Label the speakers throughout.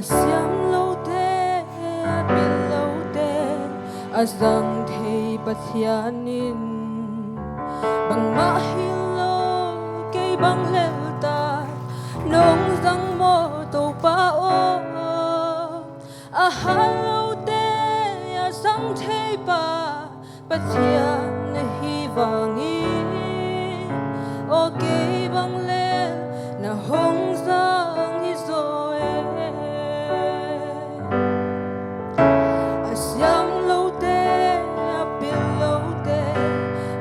Speaker 1: siam lo te bil lo te azang thei pathianin bang mahilo ke bang lelta nong zang mo to pa o halo te azang thei pa pathian hi wangi o ke bang lel na hong zang hi zo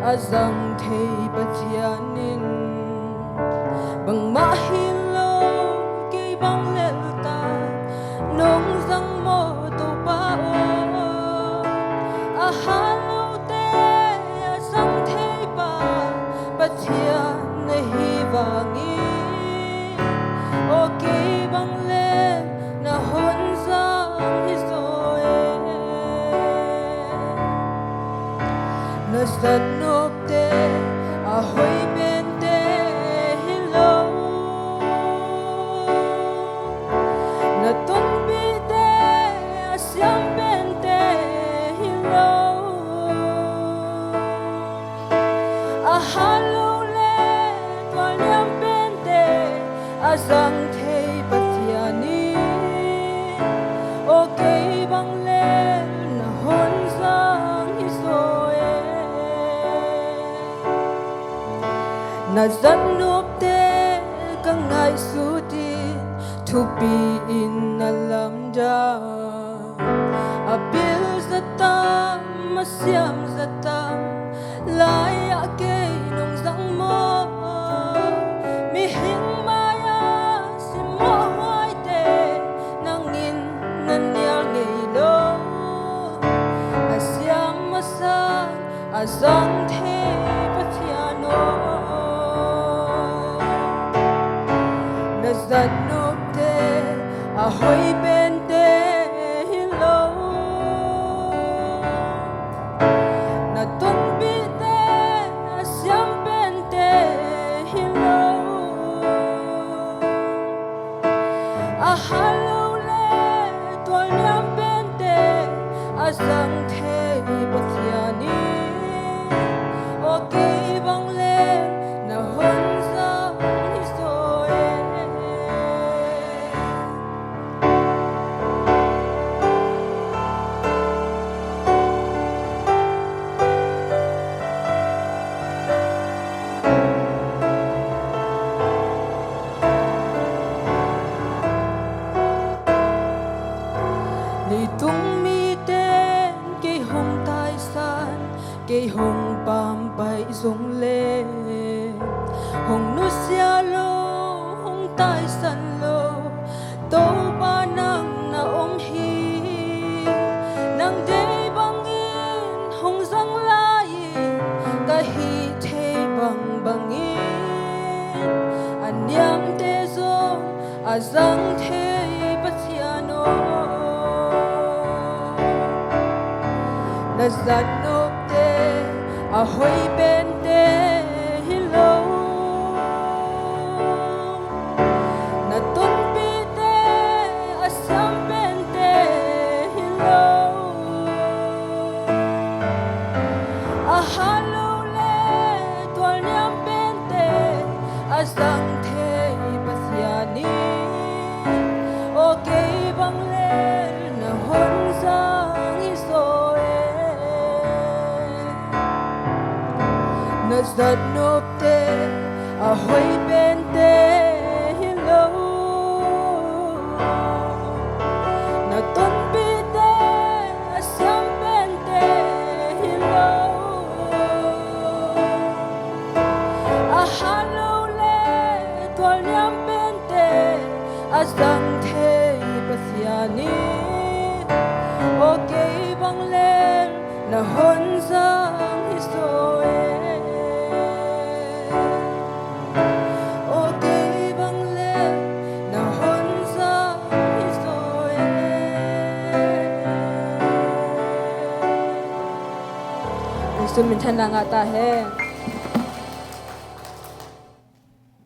Speaker 1: azang thei pathianin bang mahilo ke bang lelta nong zang mo to pa o halo te azang thei pa pathian hi wangi o ke bang lel na hon zang hi zo na zat nop te ahoy bente hilo na ton bite asyam bente hilo ahalo le twaliam bente azang thei pathiani okay bang le na hon zang hi so na zan nop te ka ngai su ti to be in a lamda a bil zatam masyam zatam lai ake nong zang mo mi hing maya si mo ai te nang in nan yal ngei lo asyam masan azang the pathiano zat nop te ahoy bente hilo na ton bite asyam bente hilo ahalo le twaliam bente azang thei pathiani okay bang le na hon zang hi so tung mi tên cây hồng tai san cây hồng bám bay rung lê hồng nu xia lô hồng tai san lô tô ba nang na om hi nang de bang in hồng zang lai ka hi the bang bang in anyam te zo azang the pathiano na zat nop te ahoy bente hilo na ton bite asyam bente hilo ahalo le twaliam bente azang thei pathiani okay bang le na hon zang hi so na zat nop te ahoy bente hilo na ton bite asyam bente hilo ahalo le twaliam bente azang thei pathiani okay bang le na hon zang hi so mình thân là ngã ta है